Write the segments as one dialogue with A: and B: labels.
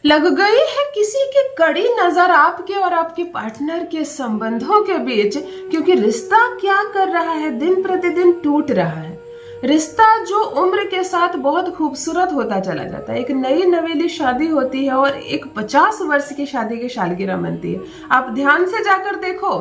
A: लग गई है किसी की कड़ी नजर आपके और आपके पार्टनर के संबंधों के बीच, क्योंकि रिश्ता क्या कर रहा है, दिन प्रतिदिन टूट रहा है। रिश्ता जो उम्र के साथ बहुत खूबसूरत होता चला जाता है। एक नई नवेली शादी होती है और एक 50 वर्ष की शादी की सालगिरह बनती है। आप ध्यान से जाकर देखो,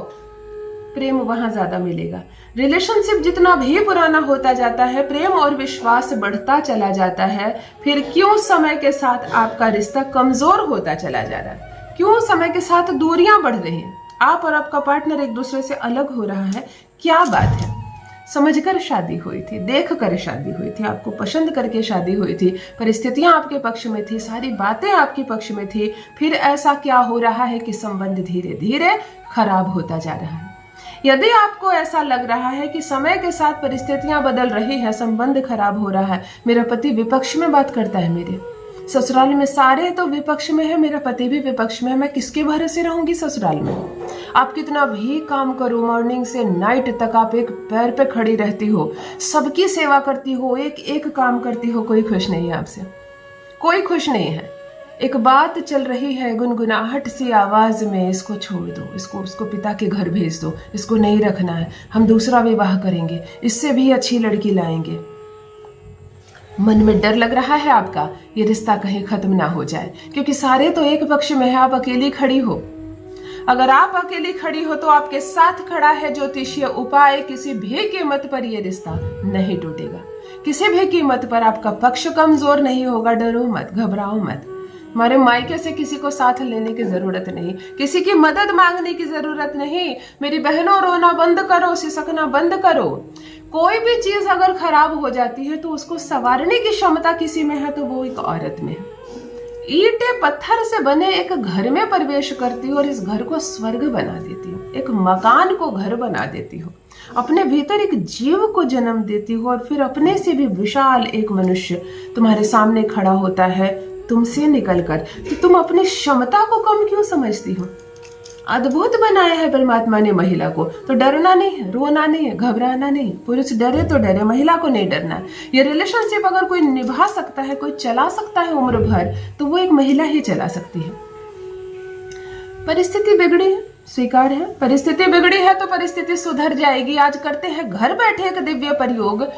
A: प्रेम वहां ज्यादा मिलेगा। रिलेशनशिप जितना भी पुराना होता जाता है, प्रेम और विश्वास बढ़ता चला जाता है। फिर क्यों समय के साथ आपका रिश्ता कमजोर होता चला जा रहा है? क्यों समय के साथ दूरियां बढ़ रही हैं? आप और आपका पार्टनर एक दूसरे से अलग हो रहा है, क्या बात है? समझकर शादी हुई थी, देख कर शादी हुई थी, आपको पसंद करके शादी हुई थी, परिस्थितियां आपके पक्ष में थी, सारी बातें आपके पक्ष में थी। फिर ऐसा क्या हो रहा है कि संबंध धीरे धीरे खराब होता जा रहा है। यदि आपको ऐसा लग रहा है कि समय के साथ परिस्थितियां बदल रही है, संबंध खराब हो रहा है, मेरा पति विपक्ष में बात करता है, मेरे ससुराल में सारे तो विपक्ष में है, मेरा पति भी विपक्ष में है, मैं किसके भरोसे रहूंगी ससुराल में? आप कितना भी काम करो, मॉर्निंग से नाइट तक आप एक पैर पे खड़ी रहती हो, सबकी सेवा करती हो, एक एक काम करती हो, कोई खुश नहीं है आपसे, कोई खुश नहीं है। एक बात चल रही है गुनगुनाहट सी आवाज में, इसको छोड़ दो, उसको पिता के घर भेज दो, इसको नहीं रखना है, हम दूसरा विवाह करेंगे, इससे भी अच्छी लड़की लाएंगे। मन में डर लग रहा है आपका, ये रिश्ता कहीं खत्म ना हो जाए, क्योंकि सारे तो एक पक्ष में है, आप अकेली खड़ी हो। अगर आप अकेली खड़ी हो तो आपके साथ खड़ा है ज्योतिषीय उपाय, किसी भी कीमत पर यह रिश्ता नहीं टूटेगा, किसी भी कीमत पर आपका पक्ष कमजोर नहीं होगा। डरो मत, घबराओ मत। हमारे मायके से किसी को साथ लेने की जरूरत नहीं, किसी की मदद मांगने की जरूरत नहीं। मेरी बहनों, रोना बंद करो, सिसकना बंद करो। कोई भी चीज अगर खराब हो जाती है तो उसको संवारने की क्षमता किसी में है तो वो एक औरत में है। ईंटें पत्थर से बने एक घर में प्रवेश करती हो और इस घर को स्वर्ग बना देती हो, एक मकान को घर बना देती हो, अपने भीतर एक जीव को जन्म देती हो, और फिर अपने से भी विशाल एक मनुष्य तुम्हारे सामने खड़ा होता है तुमसे निकलकर, तो तुम अपनी क्षमता को कम क्यों समझती हो? अद्भुत बनाया है परमात्मा ने महिला को, तो डरना नहीं है, रोना नहीं है, घबराना नहीं। पुरुष डरे तो डरे, महिला को नहीं डरना है। ये रिलेशनशिप अगर कोई निभा सकता है, कोई चला सकता है उम्र भर, तो वो एक महिला ही चला सकती है। परिस्थिति बिगड़ी है, स्वीकार है, परिस्थिति बिगड़ी है तो परिस्थिति सुधर जाएगी। आज करते हैं घर बैठे एक दिव्य प्रयोग।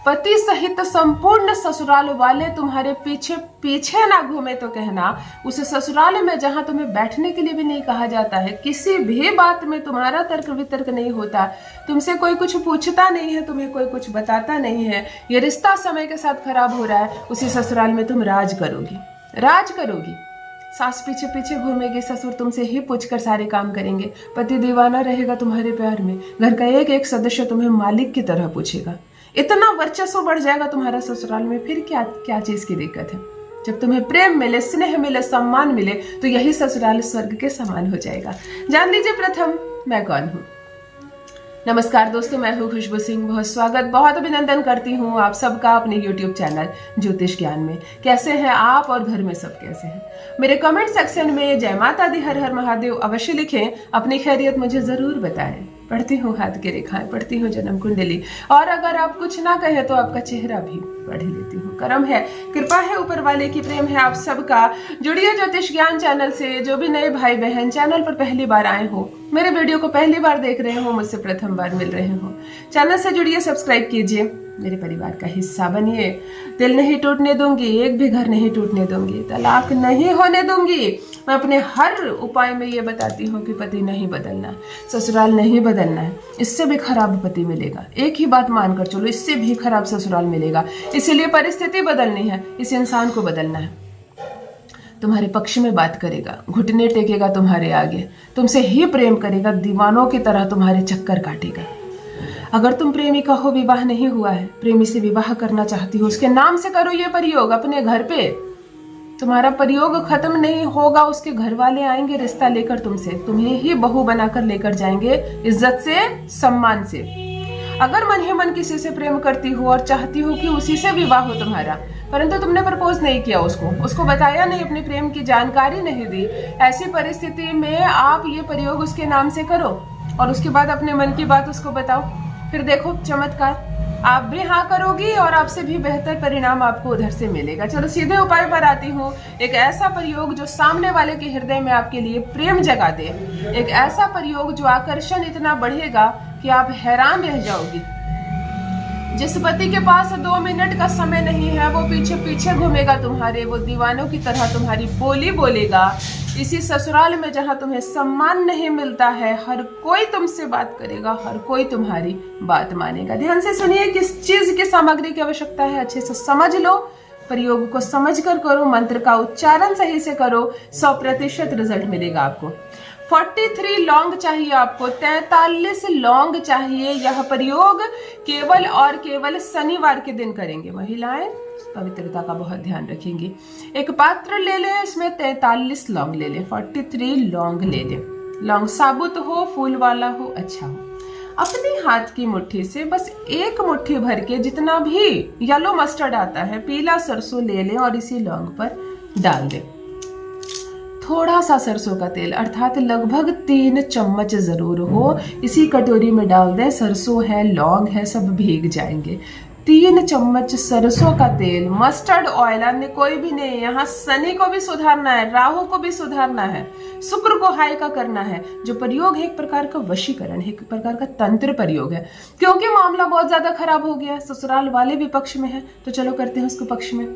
A: पति सहित संपूर्ण ससुराल वाले तुम्हारे पीछे पीछे ना घूमे तो कहना, उस ससुराल में जहां तुम्हें बैठने के लिए भी नहीं कहा जाता है, किसी भी बात में तुम्हारा तर्क वितर्क नहीं होता, तुमसे कोई कुछ पूछता नहीं है, तुम्हें कोई कुछ बताता नहीं है, ये रिश्ता समय के साथ खराब हो रहा है, उसी ससुराल में तुम राज करोगी, राज करोगी। सास पीछे पीछे घूमेगी, ससुर तुमसे ही पूछकर सारे काम करेंगे, पति दीवाना रहेगा तुम्हारे प्यार में, घर का एक एक सदस्य तुम्हें मालिक की तरह पूछेगा, इतना वर्चस्व बढ़ जाएगा तुम्हारा ससुराल में। फिर क्या क्या चीज की दिक्कत है? जब तुम्हें प्रेम मिले, स्नेह मिले, सम्मान मिले, तो यही ससुराल स्वर्ग के समान हो जाएगा। जान लीजिए प्रथम मैं कौन हूँ। नमस्कार दोस्तों, मैं हूँ खुशबू सिंह। बहुत स्वागत, बहुत अभिनंदन करती हूँ आप सबका अपने YouTube चैनल ज्योतिष ज्ञान में। कैसे हैं आप और घर में सब कैसे हैं? मेरे कमेंट सेक्शन में जय माता दी, हर हर महादेव अवश्य लिखें, अपनी खैरियत मुझे जरूर बताएं। पढ़ती हूँ हाथ की रेखाएं, पढ़ती हूँ जन्म कुंडली, और अगर आप कुछ ना कहे तो आपका चेहरा भी पढ़ लेती हूँ। करम है, कृपा है ऊपर वाले की, प्रेम है आप सबका। जुड़िए ज्योतिष ज्ञान चैनल से। जो भी नए भाई बहन चैनल पर पहली बार आए हो, मेरे वीडियो को पहली बार देख रहे हो, मुझसे प्रथम बार मिल रहे हो, चैनल से जुड़िए, सब्सक्राइब कीजिए, मेरे परिवार का हिस्सा बनिए। दिल नहीं टूटने दूंगी, एक भी घर नहीं टूटने दूंगी, तलाक नहीं होने दूंगी। मैं अपने हर उपाय में ये बताती हूँ कि पति नहीं बदलना, ससुराल नहीं बदलना है, इससे भी खराब पति मिलेगा। एक ही बात मानकर चलो, इससे भी खराब ससुराल मिलेगा। इसीलिए परिस्थिति बदलनी है, इस इंसान को बदलना है। तुम्हारे पक्ष में बात करेगा, घुटने टेकेगा तुम्हारे आगे, तुमसे ही प्रेम करेगा, दीवानों की तरह तुम्हारे चक्कर काटेगा। अगर तुम प्रेमिका हो, विवाह नहीं हुआ है, प्रेमी से विवाह करना चाहती हो, उसके नाम से करो ये प्रयोग अपने घर पे। तुम्हारा प्रयोग खत्म नहीं होगा, उसके घर वाले आएंगे रिश्ता लेकर तुमसे, तुम्हें ही बहू बनाकर लेकर जाएंगे, इज्जत से, सम्मान से। अगर मन ही मन किसी से प्रेम करती हो और चाहती हो कि उसी से विवाह हो तुम्हारा, परंतु तुमने प्रपोज नहीं किया उसको बताया नहीं, अपने प्रेम की जानकारी नहीं दी, ऐसी परिस्थिति में आप ये प्रयोग उसके नाम से करो और उसके बाद अपने मन की बात उसको बताओ। फिर देखो चमत्कार, आप भी हाँ करोगी और आपसे भी बेहतर परिणाम आपको उधर से मिलेगा। चलो सीधे उपाय पर आती हूँ। एक ऐसा प्रयोग जो सामने वाले के हृदय में आपके लिए प्रेम जगा दे, एक ऐसा प्रयोग जो आकर्षण इतना बढ़ेगा कि आप हैरान रह जाओगी। जिस पति के पास 2 मिनट का समय नहीं है, वो पीछे पीछे घूमेगा तुम्हारे, वो दीवानों की तरह तुम्हारी बोली बोलेगा। इसी ससुराल में जहां तुम्हें सम्मान नहीं मिलता है, हर कोई तुमसे बात करेगा, हर कोई तुम्हारी बात मानेगा। ध्यान से सुनिए, किस चीज की सामग्री की आवश्यकता है अच्छे से समझ लो, प्रयोग को समझकर करो, मंत्र का उच्चारण सही से करो, 100% रिजल्ट मिलेगा आपको। 43 लौंग चाहिए आपको, 43 लौंग चाहिए। यह प्रयोग केवल और केवल शनिवार के दिन करेंगे। महिलाएं पवित्रता का बहुत ध्यान रखेंगी। एक पात्र ले लें, इसमें 43 लौंग ले लें, 43 लौंग ले लें। लौंग साबुत हो, फूल वाला हो, अच्छा हो। अपने हाथ की मुट्ठी से बस 1 मुट्ठी भर के, जितना भी येलो मस्टर्ड आता है, पीला सरसों ले लें और इसी लौंग पर डाल दें। थोड़ा सा सरसों का तेल, अर्थात लगभग 3 चम्मच जरूर हो, इसी कटोरी में डाल दें। सरसों है, लौंग है, सब भीग जाएंगे। 3 चम्मच सरसों का तेल, मस्टर्ड ऑयल, अन्य कोई भी नहीं। यहाँ शनि को भी सुधारना है, राहु को भी सुधारना है, शुक्र को हाई का करना है। जो प्रयोग है एक प्रकार का वशीकरण है, एक प्रकार का तंत्र प्रयोग है, क्योंकि मामला बहुत ज्यादा खराब हो गया है। ससुराल वाले भी पक्ष में है, तो चलो करते हैं उसको पक्ष में।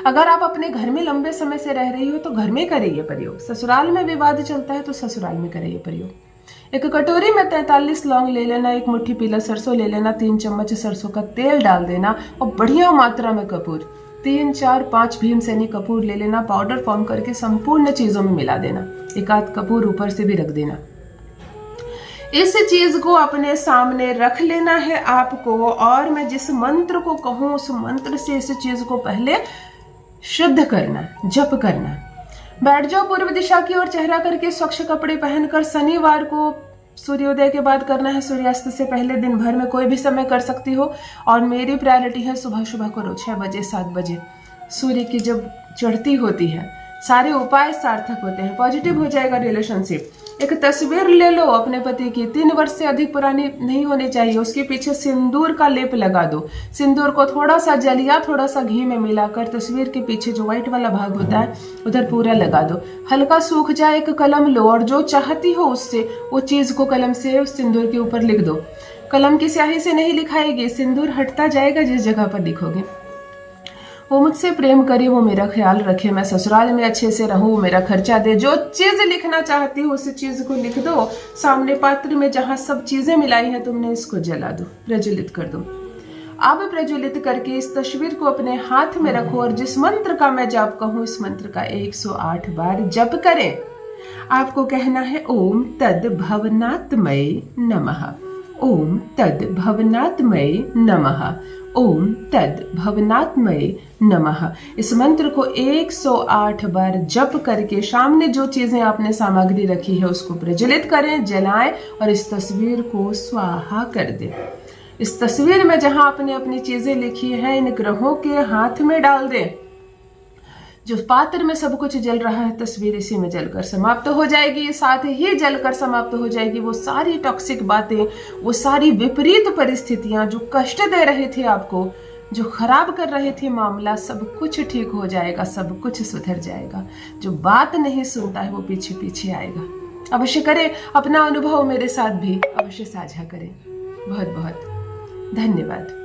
A: अगर आप अपने घर में लंबे समय से रह रही हो तो घर में करें ये प्रयोग। ससुराल में विवाद चलता है तो ससुराल में करें ये प्रयोग। एक कटोरी में 43 लौंग ले लेना, 1 मुट्ठी पीला सरसों ले लेना, 3 चम्मच सरसों का तेल डाल देना और बढ़िया मात्रा में कपूर, 3, 4, 5 भीमसेनी कपूर ले लेना, पाउडर फॉर्म करके संपूर्ण चीजों में मिला देना। 1 आध कपूर ऊपर से भी रख देना। इस चीज को अपने सामने रख लेना है आपको, और मैं जिस मंत्र को कहूं उस मंत्र से इस चीज को पहले शुद्ध करना, जप करना। बैठ जाओ पूर्व दिशा की ओर चेहरा करके, स्वच्छ कपड़े पहनकर। शनिवार को सूर्योदय के बाद करना है, सूर्यास्त से पहले। दिन भर में कोई भी समय कर सकती हो, और मेरी प्रायोरिटी है सुबह सुबह करो, 6 बजे 7 बजे। सूर्य की जब चढ़ती होती है, सारे उपाय सार्थक होते हैं, पॉजिटिव हो जाएगा रिलेशनशिप। एक तस्वीर ले लो अपने पति की, 3 वर्ष से अधिक पुरानी नहीं होनी चाहिए, उसके पीछे सिंदूर का लेप लगा दो। सिंदूर को थोड़ा सा जल या थोड़ा सा घी में मिलाकर तस्वीर के पीछे जो व्हाइट वाला भाग होता है उधर पूरा लगा दो। हल्का सूख जाए, एक कलम लो और जो चाहती हो उससे वो चीज को कलम से उस सिंदूर के ऊपर लिख दो। कलम की स्याही से नहीं लिखाएगी, सिंदूर हटता जाएगा जिस जगह पर लिखोगे। वो मुझसे प्रेम करे, वो मेरा ख्याल रखे, मैं ससुराल में अच्छे से रहूं, मेरा खर्चा दे। जो चीज लिखना चाहती हो उस चीज को लिख दो। सामने पात्र में जहां सब चीजें मिलाई हैं तुमने, इसको जला दो, प्रज्वलित कर दो। अब प्रज्वलित करके इस तस्वीर को अपने हाथ में रखो और जिस मंत्र का मैं जप कहूं, इस मंत्र का 108 बार जप करें। आपको कहना है ओम तद भवनात्मय नमः, ओम तद भवनात्मय नमः, ओम तद भवनात्मय नमः। इस मंत्र को 108 बार जप करके सामने जो चीजें आपने सामग्री रखी है उसको प्रज्वलित करें, जलाएं और इस तस्वीर को स्वाहा कर दें। इस तस्वीर में जहां आपने अपनी चीजें लिखी हैं, इन ग्रहों के हाथ में डाल दें। जो पात्र में सब कुछ जल रहा है, तस्वीर इसी में जलकर समाप्त हो जाएगी। साथ ही जलकर समाप्त हो जाएगी वो सारी टॉक्सिक बातें, वो सारी विपरीत परिस्थितियां जो कष्ट दे रहे थे आपको, जो खराब कर रहे थे मामला, सब कुछ ठीक हो जाएगा, सब कुछ सुधर जाएगा। जो बात नहीं सुनता है वो पीछे पीछे आएगा। अवश्य करें, अपना अनुभव मेरे साथ भी अवश्य साझा करें। बहुत बहुत धन्यवाद।